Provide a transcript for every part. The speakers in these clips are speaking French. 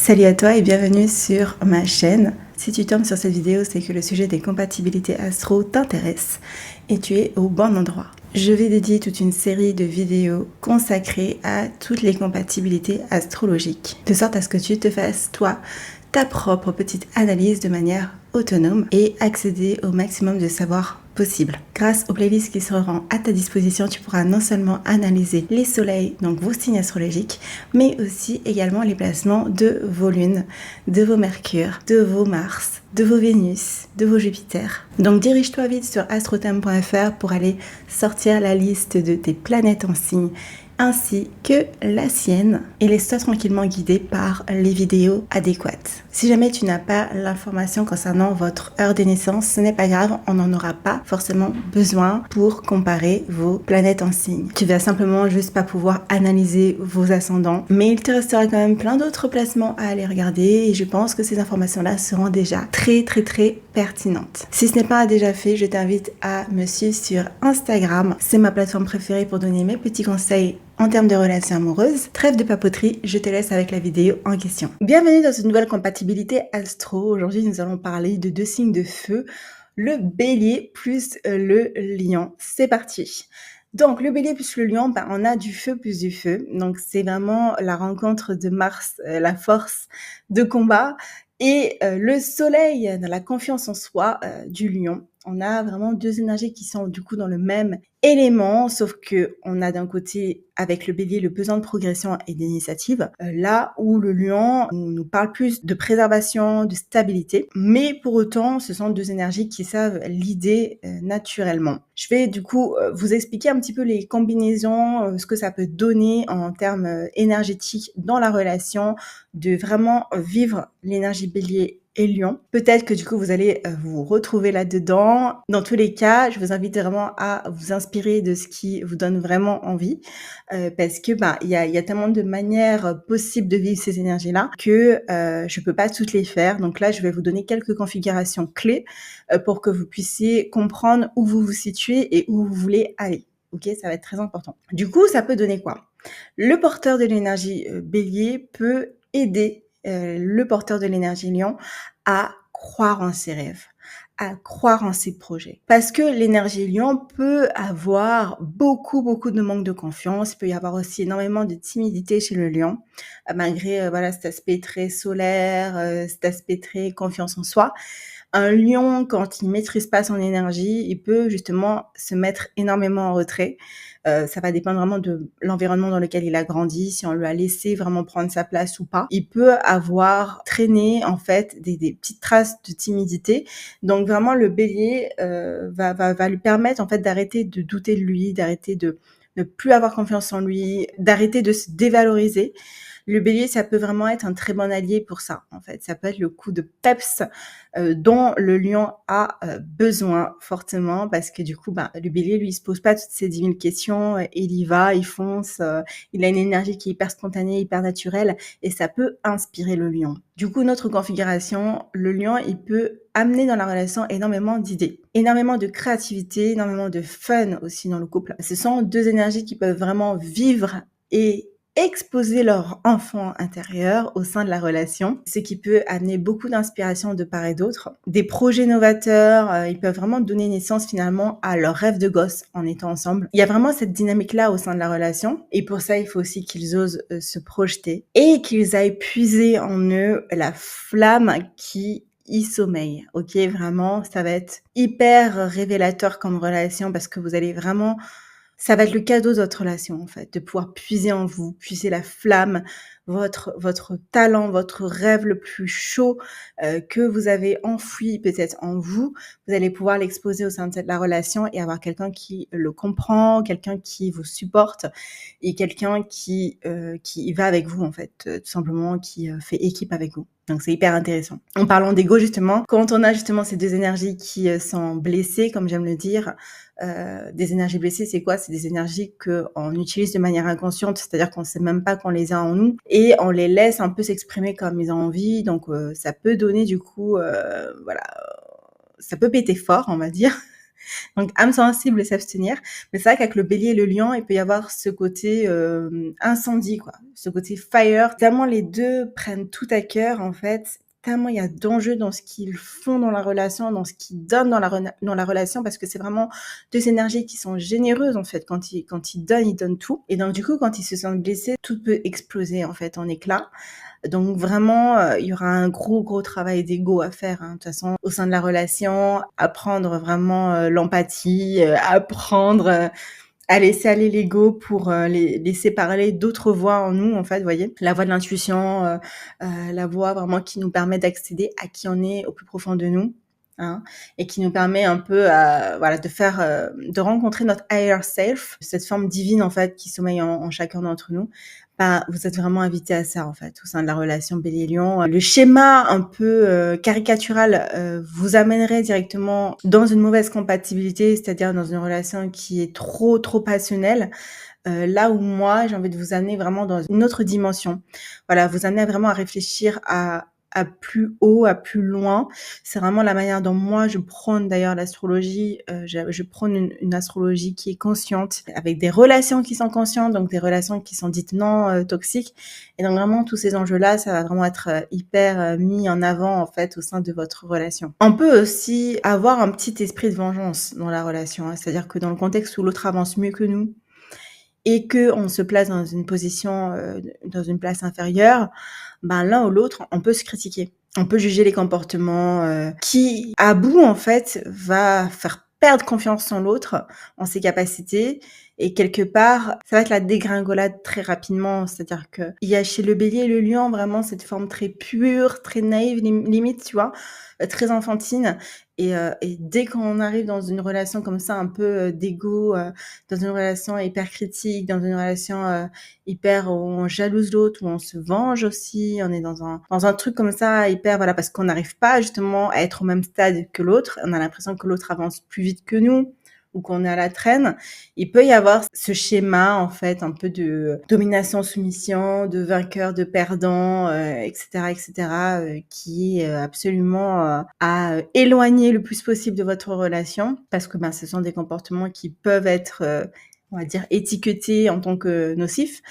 Salut à toi et bienvenue sur ma chaîne. Si tu tombes sur cette vidéo, c'est que le sujet des compatibilités astro t'intéresse et tu es au bon endroit. Je vais dédier toute une série de vidéos consacrées à toutes les compatibilités astrologiques, de sorte à ce que tu te fasses, toi, ta propre petite analyse de manière autonome et accéder au maximum de savoir possible. Grâce aux playlists qui seront à ta disposition, tu pourras non seulement analyser les soleils, donc vos signes astrologiques, mais aussi également les placements de vos lunes, de vos mercures, de vos Mars, de vos Vénus, de vos Jupiter. Donc dirige-toi vite sur astrothème.fr pour aller sortir la liste de tes planètes en signe ainsi que la sienne et laisse-toi tranquillement guider par les vidéos adéquates. Si jamais tu n'as pas l'information concernant votre heure de naissance, ce n'est pas grave, on n'en aura pas forcément besoin pour comparer vos planètes en signe. Tu vas simplement juste pas pouvoir analyser vos ascendants, mais il te restera quand même plein d'autres placements à aller regarder et je pense que ces informations-là seront déjà très pertinentes. Si ce n'est pas déjà fait, je t'invite à me suivre sur Instagram. C'est ma plateforme préférée pour donner mes petits conseils en termes de relations amoureuses. Trêve de papoterie, je te laisse avec la vidéo en question. Bienvenue dans une nouvelle compatibilité astro. Aujourd'hui, nous allons parler de deux signes de feu, le bélier plus le lion. C'est parti. Donc, le bélier plus le lion, on a du feu plus du feu. Donc, c'est vraiment la rencontre de Mars, la force de combat, et le soleil dans la confiance en soi du lion. On a vraiment deux énergies qui sont du coup dans le même élément, sauf que on a d'un côté avec le bélier le besoin de progression et d'initiative, là où le lion nous parle plus de préservation, de stabilité, mais pour autant ce sont deux énergies qui savent l'idée naturellement. Je vais du coup vous expliquer un petit peu les combinaisons, ce que ça peut donner en termes énergétiques dans la relation, de vraiment vivre l'énergie bélier et lion. Peut-être que du coup vous allez vous retrouver là-dedans. Dans tous les cas, je vous invite vraiment à vous inspirer de ce qui vous donne vraiment envie, parce que il y a tellement de manières possibles de vivre ces énergies-là que je peux pas toutes les faire. Donc là, je vais vous donner quelques configurations clés pour que vous puissiez comprendre où vous vous situez et où vous voulez aller. Ok, ça va être très important. Du coup, ça peut donner quoi? Le porteur de l'énergie bélier peut aider le porteur de l'énergie lion à croire en ses rêves, à croire en ses projets. Parce que l'énergie lion peut avoir beaucoup de manque de confiance. Il peut y avoir aussi énormément de timidité chez le lion, malgré cet aspect très solaire, cet aspect très confiance en soi. Un lion, quand il maîtrise pas son énergie, il peut justement se mettre énormément en retrait. Ça va dépendre vraiment de l'environnement dans lequel il a grandi, si on lui a laissé vraiment prendre sa place ou pas. Il peut avoir traîné en fait des petites traces de timidité. Donc vraiment le bélier va lui permettre en fait d'arrêter de douter de lui, d'arrêter de ne plus avoir confiance en lui, d'arrêter de se dévaloriser. Le bélier, ça peut vraiment être un très bon allié pour ça, en fait. Ça peut être le coup de peps dont le lion a besoin fortement parce que du coup, le bélier, lui, il se pose pas toutes ces 10 000 questions. Il y va, il fonce. Il a une énergie qui est hyper spontanée, hyper naturelle et ça peut inspirer le lion. Du coup, notre configuration, le lion, il peut amener dans la relation énormément d'idées, énormément de créativité, énormément de fun aussi dans le couple. Ce sont deux énergies qui peuvent vraiment vivre et exposer leur enfant intérieur au sein de la relation, ce qui peut amener beaucoup d'inspiration de part et d'autre. Des projets novateurs, ils peuvent vraiment donner naissance finalement à leur rêve de gosse en étant ensemble. Il y a vraiment cette dynamique-là au sein de la relation et pour ça, il faut aussi qu'ils osent se projeter et qu'ils aillent puiser en eux la flamme qui y sommeille. Ok, vraiment, ça va être hyper révélateur comme relation parce que vous allez vraiment... Ça va être le cadeau de votre relation, en fait, de pouvoir puiser en vous, puiser la flamme, votre talent, votre rêve le plus chaud que vous avez enfoui peut-être en vous. Vous allez pouvoir l'exposer au sein de la relation et avoir quelqu'un qui le comprend, quelqu'un qui vous supporte et quelqu'un qui va avec vous, en fait, tout simplement, qui fait équipe avec vous. Donc, c'est hyper intéressant. En parlant d'ego, justement, quand on a justement ces deux énergies qui sont blessées, comme j'aime le dire, des énergies blessées, c'est quoi? C'est des énergies qu'on utilise de manière inconsciente, c'est-à-dire qu'on sait même pas qu'on les a en nous et on les laisse un peu s'exprimer comme ils ont envie. Donc, ça peut donner du coup, ça peut péter fort, on va dire. Donc âme sensible et s'abstenir. Mais c'est vrai qu'avec le bélier et le lion, il peut y avoir ce côté incendie, quoi. Ce côté fire. Tellement les deux prennent tout à cœur, en fait. Tellement il y a d'enjeux dans ce qu'ils font dans la relation, dans ce qu'ils donnent dans la relation, parce que c'est vraiment deux énergies qui sont généreuses, en fait. Quand ils donnent tout. Et donc, du coup, quand ils se sentent blessés, tout peut exploser, en fait, en éclats. Donc vraiment, il y aura un gros travail d'ego à faire, hein. De toute façon, au sein de la relation, apprendre vraiment l'empathie, apprendre à laisser aller l'ego pour laisser parler d'autres voix en nous, en fait, vous voyez. La voix de l'intuition, la voix vraiment qui nous permet d'accéder à qui on est au plus profond de nous. Hein, et qui nous permet un peu voilà, de rencontrer notre higher self, cette forme divine en fait qui sommeille en chacun d'entre nous. Bah, vous êtes vraiment invité à ça en fait au sein de la relation Bélier-Lion. Le schéma un peu caricatural vous amènerait directement dans une mauvaise compatibilité, c'est-à-dire dans une relation qui est trop passionnelle. Là où moi, j'ai envie de vous amener vraiment dans une autre dimension. Voilà, vous amener vraiment à réfléchir à plus haut, à plus loin. C'est vraiment la manière dont moi je prône d'ailleurs l'astrologie. Je prône une astrologie qui est consciente, avec des relations qui sont conscientes, donc des relations qui sont dites non toxiques. Et donc vraiment tous ces enjeux-là, ça va vraiment être hyper mis en avant en fait au sein de votre relation. On peut aussi avoir un petit esprit de vengeance dans la relation, hein. C'est-à-dire que dans le contexte où l'autre avance mieux que nous, et que on se place dans une position, dans une place inférieure, ben l'un ou l'autre, on peut se critiquer. On peut juger les comportements qui, à bout en fait, va faire perdre confiance en l'autre, en ses capacités. Et quelque part, ça va être la dégringolade très rapidement. C'est-à-dire que il y a chez le bélier et le lion vraiment cette forme très pure, très naïve, limite, tu vois, très enfantine. Et dès qu'on arrive dans une relation comme ça, un peu d'ego, dans une relation hyper critique, dans une relation hyper où on jalouse l'autre, où on se venge aussi, on est dans un truc comme ça hyper, voilà, parce qu'on n'arrive pas justement à être au même stade que l'autre, on a l'impression que l'autre avance plus vite que nous ou qu'on est à la traîne. Il peut y avoir ce schéma en fait un peu de domination soumission, de vainqueur, de perdant, etc., qui est absolument à éloigner le plus possible de votre relation, parce que ce sont des comportements qui peuvent être on va dire étiquetés en tant que nocifs.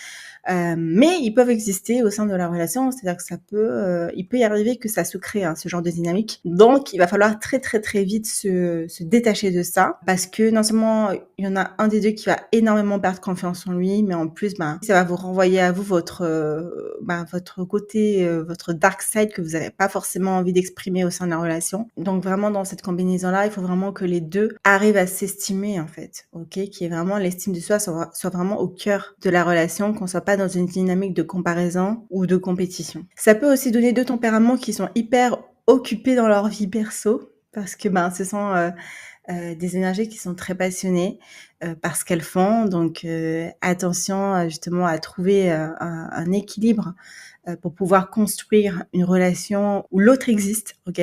Mais ils peuvent exister au sein de la relation, c'est-à-dire que il peut y arriver que ça se crée, hein, ce genre de dynamique. Donc, il va falloir très vite se détacher de ça, parce que non seulement il y en a un des deux qui va énormément perdre confiance en lui, mais en plus, ça va vous renvoyer à vous votre côté, votre dark side que vous n'avez pas forcément envie d'exprimer au sein de la relation. Donc vraiment dans cette combinaison-là, il faut vraiment que les deux arrivent à s'estimer en fait, ok, qui est vraiment l'estime de soi soit vraiment au cœur de la relation, qu'on soit pas dans une dynamique de comparaison ou de compétition. Ça peut aussi donner deux tempéraments qui sont hyper occupés dans leur vie perso, parce que ce sont des énergies qui sont très passionnées par ce qu'elles font. Donc attention justement à trouver un équilibre pour pouvoir construire une relation où l'autre existe, ok.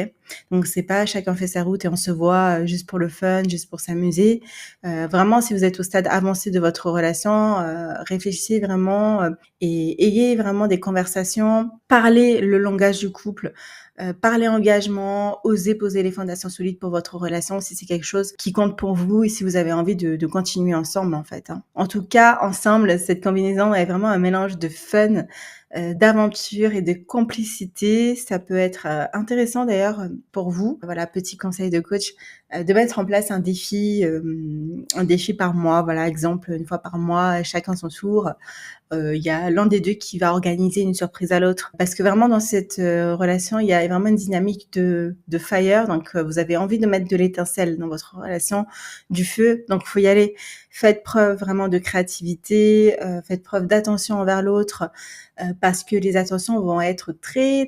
Donc c'est pas chacun fait sa route et on se voit juste pour le fun, juste pour s'amuser. Vraiment, si vous êtes au stade avancé de votre relation, réfléchissez vraiment et ayez vraiment des conversations, parlez le langage du couple. Parlez engagement, osez poser les fondations solides pour votre relation si c'est quelque chose qui compte pour vous et si vous avez envie de continuer ensemble en fait. Hein. En tout cas, ensemble, cette combinaison est vraiment un mélange de fun, d'aventure et de complicité. Ça peut être intéressant d'ailleurs pour vous. Voilà, petit conseil de coach, de mettre en place un défi par mois. Voilà, exemple, une fois par mois, chacun son tour. Il y a l'un des deux qui va organiser une surprise à l'autre. Parce que vraiment, dans cette relation, il y a vraiment une dynamique de fire. Donc, vous avez envie de mettre de l'étincelle dans votre relation, du feu. Donc, il faut y aller. Faites preuve vraiment de créativité, faites preuve d'attention envers l'autre, parce que les attentions vont être très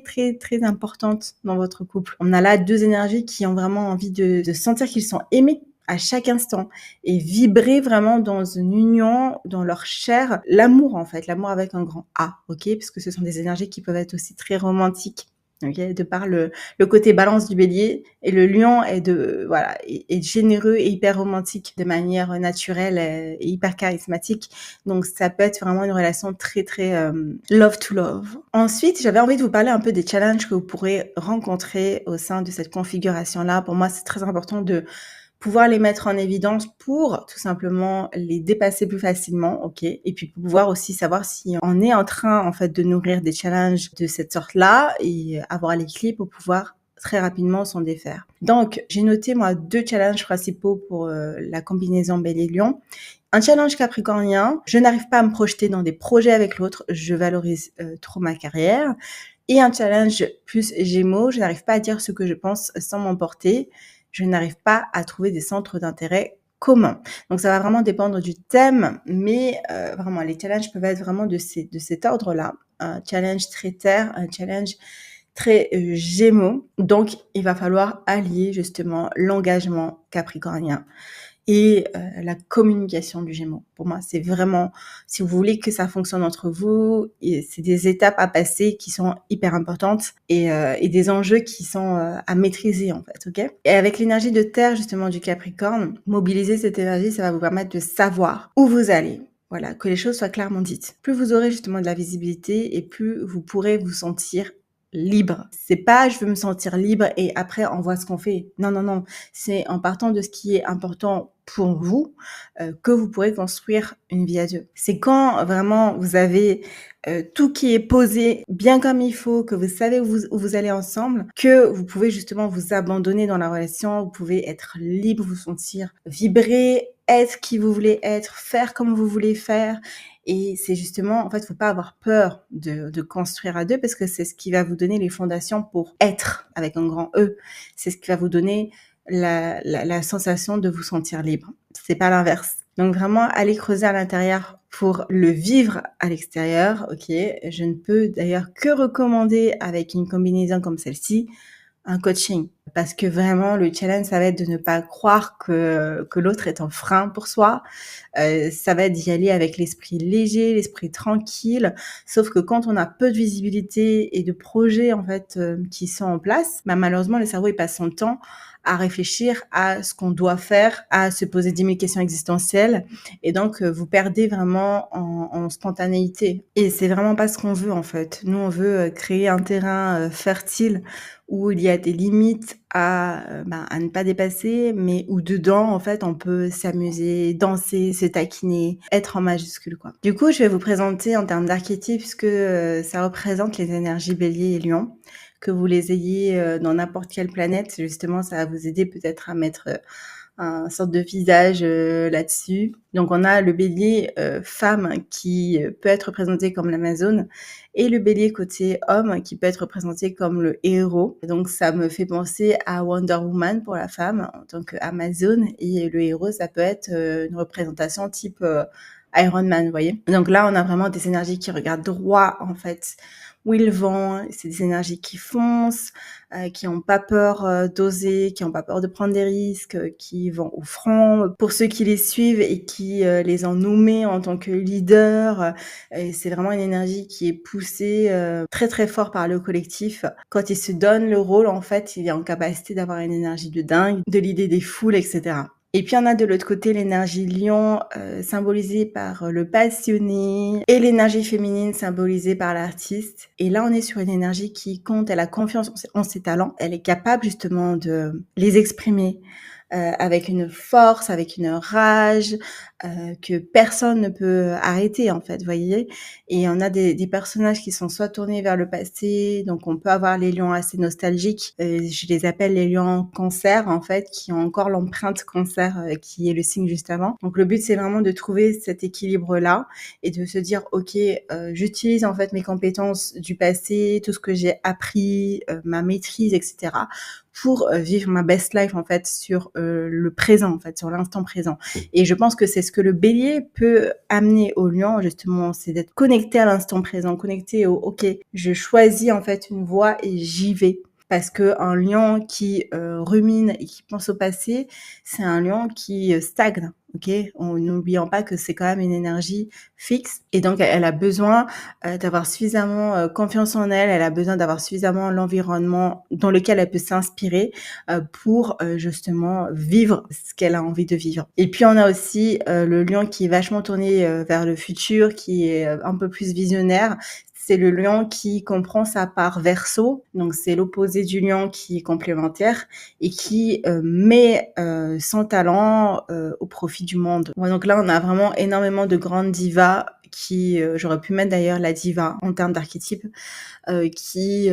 importantes dans votre couple. On a là deux énergies qui ont vraiment envie de sentir qu'ils sont aimés à chaque instant et vibrer vraiment dans une union, dans leur chair, l'amour en fait, l'amour avec un grand A, ok, parce que ce sont des énergies qui peuvent être aussi très romantiques. Okay, de par le côté balance du bélier, et le lion est généreux et hyper romantique de manière naturelle et hyper charismatique. Donc ça peut être vraiment une relation très love to love. Ensuite, j'avais envie de vous parler un peu des challenges que vous pourrez rencontrer au sein de cette configuration là. Pour moi, c'est très important de pouvoir les mettre en évidence pour tout simplement les dépasser plus facilement, ok? Et puis pour pouvoir aussi savoir si on est en train en fait de nourrir des challenges de cette sorte-là et avoir les clés pour pouvoir très rapidement s'en défaire. Donc j'ai noté moi 2 challenges principaux pour la combinaison Bélier-Lion. Un challenge capricornien, je n'arrive pas à me projeter dans des projets avec l'autre, je valorise trop ma carrière. Et un challenge plus Gémeaux, je n'arrive pas à dire ce que je pense sans m'emporter, je n'arrive pas à trouver des centres d'intérêt communs. Donc ça va vraiment dépendre du thème, mais vraiment les challenges peuvent être vraiment de cet ordre-là. Un challenge très terre, un challenge très Gémeaux. Donc il va falloir allier justement l'engagement capricornien et la communication du Gémeaux. Pour moi, c'est vraiment, si vous voulez que ça fonctionne entre vous, et c'est des étapes à passer qui sont hyper importantes et des enjeux qui sont à maîtriser en fait, ok? Et avec l'énergie de terre justement du Capricorne, mobiliser cette énergie, ça va vous permettre de savoir où vous allez. Voilà, que les choses soient clairement dites. Plus vous aurez justement de la visibilité et plus vous pourrez vous sentir libre. C'est pas je veux me sentir libre et après on voit ce qu'on fait. Non, non, non. C'est en partant de ce qui est important pour vous que vous pourrez construire une vie à deux. C'est quand vraiment vous avez tout qui est posé bien comme il faut, que vous savez où vous allez ensemble, que vous pouvez justement vous abandonner dans la relation, vous pouvez être libre, vous sentir vibrer, être qui vous voulez être, faire comme vous voulez faire. Et c'est justement, en fait, faut pas avoir peur de construire à deux parce que c'est ce qui va vous donner les fondations pour être avec un grand E. C'est ce qui va vous donner la sensation de vous sentir libre. C'est pas l'inverse. Donc vraiment, aller creuser à l'intérieur pour le vivre à l'extérieur, ok. Je ne peux d'ailleurs que recommander avec une combinaison comme celle-ci, un coaching. Parce que vraiment, le challenge, ça va être de ne pas croire que l'autre est un frein pour soi. Ça va être d'y aller avec l'esprit léger, l'esprit tranquille. Sauf que quand on a peu de visibilité et de projets, en fait, qui sont en place, bah, malheureusement, le cerveau, il passe son temps à réfléchir à ce qu'on doit faire, à se poser 10 000 questions existentielles. Et donc, vous perdez vraiment en spontanéité. Et c'est vraiment pas ce qu'on veut, en fait. Nous, on veut créer un terrain fertile où il y a des limites à ne pas dépasser, mais où dedans, en fait, on peut s'amuser, danser, se taquiner, être en majuscule, quoi. Du coup, je vais vous présenter en termes d'archétypes ce que ça représente les énergies Bélier et Lion. Que vous les ayez dans n'importe quelle planète, justement, ça va vous aider peut-être à mettre un sorte de visage là-dessus. Donc on a le bélier femme qui peut être représenté comme l'Amazone et le bélier côté homme qui peut être représenté comme le héros. Donc ça me fait penser à Wonder Woman pour la femme en tant qu'Amazone et le héros ça peut être une représentation type Iron Man, vous voyez. Donc là on a vraiment des énergies qui regardent droit en fait où ils vont, c'est des énergies qui foncent, qui n'ont pas peur d'oser, qui n'ont pas peur de prendre des risques, qui vont au front. Pour ceux qui les suivent et qui les ont nommés en tant que leaders, c'est vraiment une énergie qui est poussée très très fort par le collectif. Quand il se donne le rôle, en fait, il est en capacité d'avoir une énergie de dingue, de l'idée des foules, etc. Et puis on a de l'autre côté l'énergie lion symbolisée par le passionné et l'énergie féminine symbolisée par l'artiste. Et là on est sur une énergie qui compte, elle a confiance en ses talents, elle est capable justement de les exprimer avec une force, avec une rage que personne ne peut arrêter en fait, vous voyez. Et on a des personnages qui sont soit tournés vers le passé, donc on peut avoir les lions assez nostalgiques, je les appelle les lions cancer en fait, qui ont encore l'empreinte cancer qui est le signe juste avant. Donc le but c'est vraiment de trouver cet équilibre là et de se dire ok, j'utilise en fait mes compétences du passé, tout ce que j'ai appris, ma maîtrise, etc. pour vivre ma best life en fait sur le présent en fait, sur l'instant présent. Et je pense que c'est ce que le bélier peut amener au lion justement, c'est d'être connecté à l'instant présent, connecté au ok, je choisis en fait une voie et j'y vais. Parce que un lion qui rumine et qui pense au passé, c'est un lion qui stagne. Ok, n'oublions pas que c'est quand même une énergie fixe et donc elle a besoin d'avoir suffisamment confiance en elle, elle a besoin d'avoir suffisamment l'environnement dans lequel elle peut s'inspirer pour justement vivre ce qu'elle a envie de vivre. Et puis on a aussi le lion qui est vachement tourné vers le futur, qui est un peu plus visionnaire. c'est le lion qui comprend sa part Verseau, donc c'est l'opposé du lion qui est complémentaire et qui met son talent au profit du monde. Ouais, donc là, on a vraiment énormément de grandes divas qui, j'aurais pu mettre d'ailleurs la diva en termes d'archétype, qui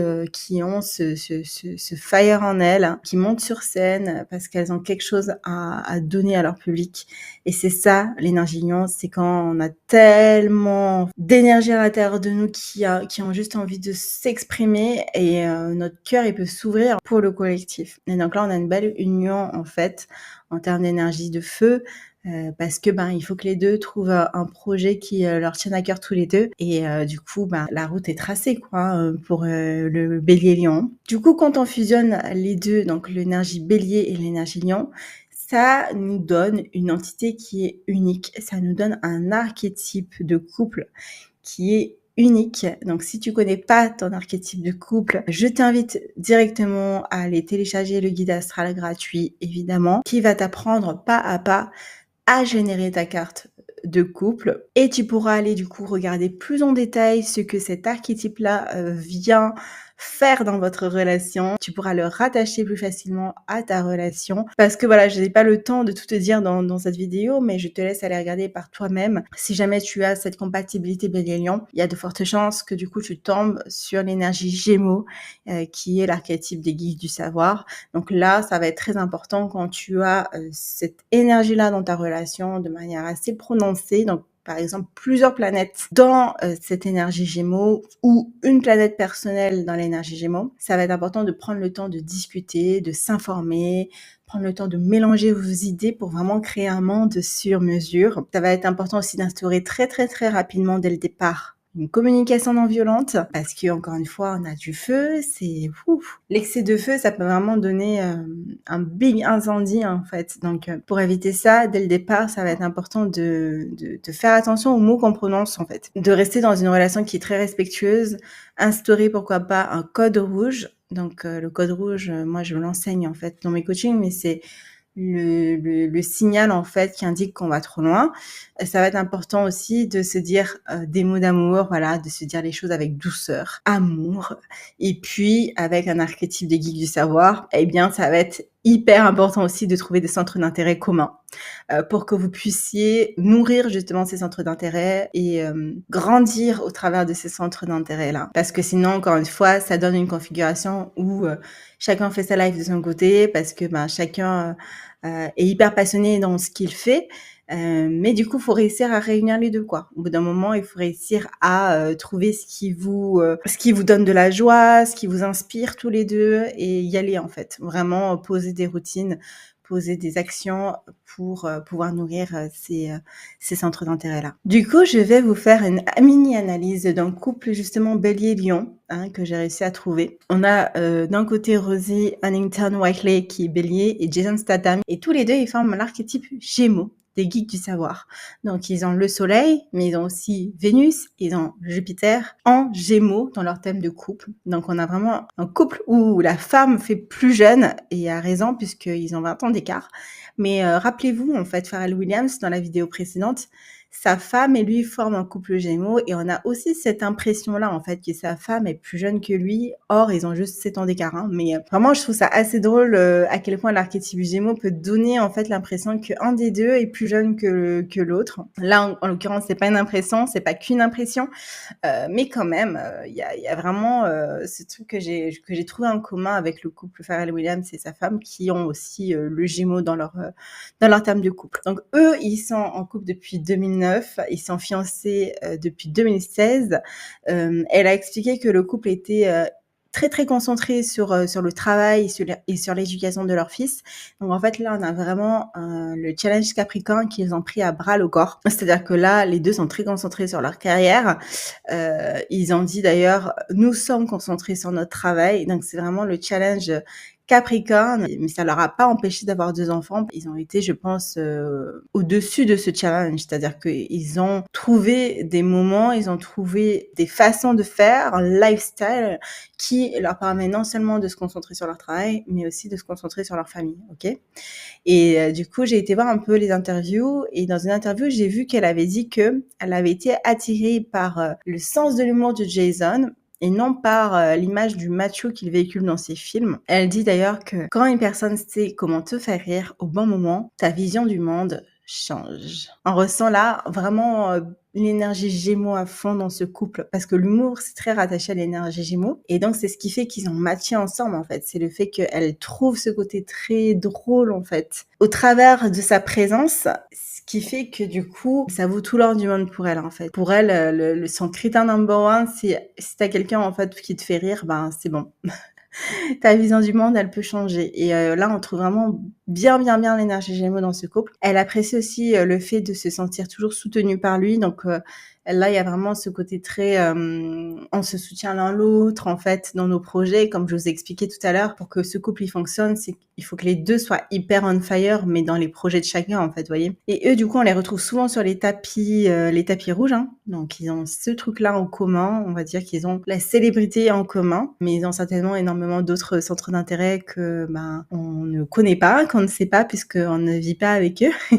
ont ce fire en elles, qui montent sur scène parce qu'elles ont quelque chose à donner à leur public. Et c'est ça, l'énergie lion, c'est quand on a tellement d'énergie à l'intérieur de nous qui ont juste envie de s'exprimer et notre cœur, il peut s'ouvrir pour le collectif. Et donc là, on a une belle union, en fait, en termes d'énergie de feu, parce que il faut que les deux trouvent un projet qui leur tienne à cœur tous les deux et du coup la route est tracée quoi pour le bélier lion. Du coup quand on fusionne les deux, donc l'énergie bélier et l'énergie lion, ça nous donne une entité qui est unique, ça nous donne un archétype de couple qui est unique. Donc, si tu connais pas ton archétype de couple, je t'invite directement à aller télécharger le guide astral gratuit, évidemment, qui va t'apprendre pas à pas à générer ta carte de couple et tu pourras aller du coup regarder plus en détail ce que cet archétype-là vient faire dans votre relation. Tu pourras le rattacher plus facilement à ta relation parce que voilà, je n'ai pas le temps de tout te dire dans cette vidéo, mais je te laisse aller regarder par toi-même. Si jamais tu as cette compatibilité Bélier-Lion, il y a de fortes chances que du coup tu tombes sur l'énergie Gémeaux qui est l'archétype des guides du savoir. Donc là, ça va être très important quand tu as cette énergie-là dans ta relation de manière assez prononcée. Donc, par exemple, plusieurs planètes dans cette énergie Gémeaux ou une planète personnelle dans l'énergie Gémeaux. Ça va être important de prendre le temps de discuter, de s'informer, prendre le temps de mélanger vos idées pour vraiment créer un monde sur mesure. Ça va être important aussi d'instaurer très, très, très rapidement dès le départ une communication non violente parce que encore une fois on a du feu, c'est l'excès de feu ça peut vraiment donner un big incendie en fait. Donc pour éviter ça dès le départ ça va être important de faire attention aux mots qu'on prononce en fait, de rester dans une relation qui est très respectueuse, instaurer pourquoi pas un code rouge. Donc le code rouge moi je l'enseigne en fait dans mes coachings, mais c'est le signal en fait qui indique qu'on va trop loin. Ça va être important aussi de se dire des mots d'amour, voilà, de se dire les choses avec douceur, amour, et puis avec un archétype des geeks du savoir, eh bien ça va être hyper important aussi de trouver des centres d'intérêt communs pour que vous puissiez nourrir justement ces centres d'intérêt et grandir au travers de ces centres d'intérêt là. Parce que sinon, encore une fois, ça donne une configuration où chacun fait sa life de son côté parce que chacun est hyper passionné dans ce qu'il fait. Mais du coup, il faut réussir à réunir les deux, quoi. Au bout d'un moment, il faut réussir à trouver ce qui vous donne de la joie, ce qui vous inspire tous les deux et y aller, en fait. Vraiment poser des routines, poser des actions pour pouvoir nourrir ces centres d'intérêt-là. Du coup, je vais vous faire une mini-analyse d'un couple, justement, Bélier-Lion, que j'ai réussi à trouver. On a d'un côté Rosie Huntington-Whiteley qui est Bélier et Jason Statham. Et tous les deux, ils forment l'archétype Gémeaux des geeks du savoir. Donc, ils ont le soleil, mais ils ont aussi Vénus, ils ont Jupiter en Gémeaux dans leur thème de couple. Donc, on a vraiment un couple où la femme fait plus jeune et a raison puisqu'ils ont 20 ans d'écart. Mais rappelez-vous, en fait, Pharrell Williams, dans la vidéo précédente, sa femme et lui forment un couple Gémeaux et on a aussi cette impression-là, en fait, que sa femme est plus jeune que lui. Or, ils ont juste 7 ans d'écart. Hein. Mais vraiment, je trouve ça assez drôle à quel point l'archétype Gémeaux peut donner, en fait, l'impression qu'un des deux est plus jeune que l'autre. Là, en l'occurrence, c'est pas une impression, c'est pas qu'une impression. Mais quand même, il y a vraiment ce truc que j'ai trouvé en commun avec le couple Pharrell Williams et sa femme qui ont aussi le Gémeaux dans leur terme de couple. Donc eux, ils sont en couple depuis 2009, ils sont fiancés depuis 2016. Elle a expliqué que le couple était très très concentré sur le travail et sur l'éducation de leur fils. Donc en fait là on a vraiment le challenge Capricorne qu'ils ont pris à bras le corps. C'est-à-dire que là les deux sont très concentrés sur leur carrière. Ils ont dit d'ailleurs nous sommes concentrés sur notre travail. Donc c'est vraiment le challenge Capricorne, mais ça leur a pas empêché d'avoir 2 enfants. Ils ont été, je pense, au-dessus de ce challenge. C'est-à-dire qu'ils ont trouvé des moments, ils ont trouvé des façons de faire, un lifestyle qui leur permet non seulement de se concentrer sur leur travail, mais aussi de se concentrer sur leur famille, OK? Et du coup, j'ai été voir un peu les interviews et dans une interview, j'ai vu qu'elle avait dit qu'elle avait été attirée par, le sens de l'humour de Jason et non par, l'image du macho qu'il véhicule dans ses films. Elle dit d'ailleurs que quand une personne sait comment te faire rire au bon moment, ta vision du monde change. On ressent là vraiment, l'énergie Gémeaux à fond dans ce couple parce que l'humour, c'est très rattaché à l'énergie Gémeaux et donc c'est ce qui fait qu'ils ont matché ensemble, en fait. C'est le fait qu'elle trouve ce côté très drôle, en fait, au travers de sa présence, ce qui fait que du coup, ça vaut tout l'or du monde pour elle, en fait. Pour elle, son critère number one, c'est si tu quelqu'un, en fait, qui te fait rire, ben, c'est bon. Ta vision du monde, elle peut changer et là, on trouve vraiment bien l'énergie Gémeaux dans ce couple. Elle apprécie aussi, le fait de se sentir toujours soutenue par lui donc là, il y a vraiment ce côté très, on se soutient l'un l'autre, en fait, dans nos projets. Comme je vous ai expliqué tout à l'heure, pour que ce couple, il fonctionne, c'est qu'il faut que les 2 soient hyper on fire, mais dans les projets de chacun, en fait, vous voyez? Et eux, du coup, on les retrouve souvent sur les tapis rouges, hein. Donc ils ont ce truc-là en commun. On va dire qu'ils ont la célébrité en commun, mais ils ont certainement énormément d'autres centres d'intérêt que, ben, on ne connaît pas, qu'on ne sait pas puisqu'on ne vit pas avec eux.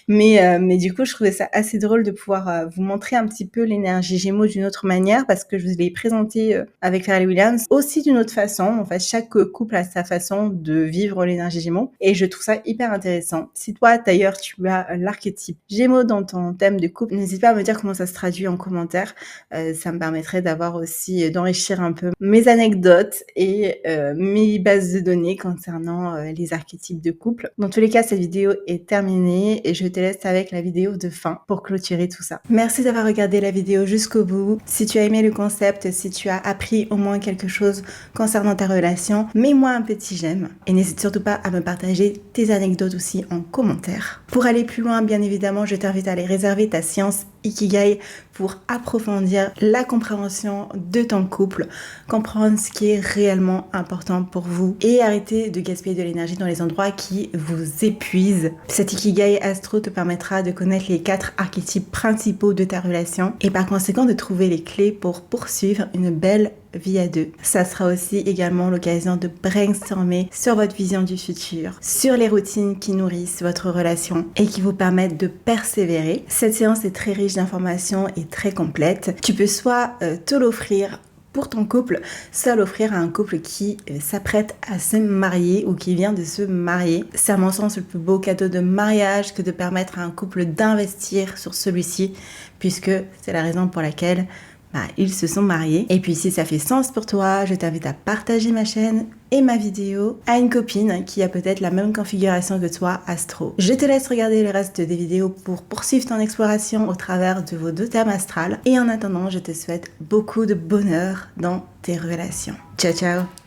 Mais du coup, je trouvais ça assez drôle de pouvoir, vous montrer un petit peu l'énergie Gémeaux d'une autre manière parce que je vous l'ai présenté avec Pharrell Williams aussi d'une autre façon. En fait, chaque couple a sa façon de vivre l'énergie Gémeaux et je trouve ça hyper intéressant. Si toi, d'ailleurs, tu as l'archétype Gémeaux dans ton thème de couple, n'hésite pas à me dire comment ça se traduit en commentaire. Ça me permettrait d'avoir aussi, d'enrichir un peu mes anecdotes et mes bases de données concernant les archétypes de couple. Dans tous les cas, cette vidéo est terminée et je te laisse avec la vidéo de fin pour clôturer tout ça. Merci d'avoir regardé la vidéo jusqu'au bout. Si tu as aimé le concept, si tu as appris au moins quelque chose concernant ta relation, mets-moi un petit j'aime et n'hésite surtout pas à me partager tes anecdotes aussi en commentaire. Pour aller plus loin, bien évidemment, je t'invite à aller réserver ta séance Ikigai pour approfondir la compréhension de ton couple, comprendre ce qui est réellement important pour vous et arrêter de gaspiller de l'énergie dans les endroits qui vous épuisent. Cet Ikigai Astro te permettra de connaître les 4 archétypes principaux de ta relation et par conséquent de trouver les clés pour poursuivre une belle vie à 2. Ça sera aussi également l'occasion de brainstormer sur votre vision du futur, sur les routines qui nourrissent votre relation et qui vous permettent de persévérer. Cette séance est très riche d'informations et très complète. Tu peux soit te l'offrir pour ton couple, soit l'offrir à un couple qui s'apprête à se marier ou qui vient de se marier. C'est à mon sens le plus beau cadeau de mariage que de permettre à un couple d'investir sur celui-ci, puisque c'est la raison pour laquelle ils se sont mariés. Et puis si ça fait sens pour toi, je t'invite à partager ma chaîne et ma vidéo à une copine qui a peut-être la même configuration que toi, Astro. Je te laisse regarder le reste des vidéos pour poursuivre ton exploration au travers de vos 2 thèmes astrales. Et en attendant, je te souhaite beaucoup de bonheur dans tes relations. Ciao, ciao!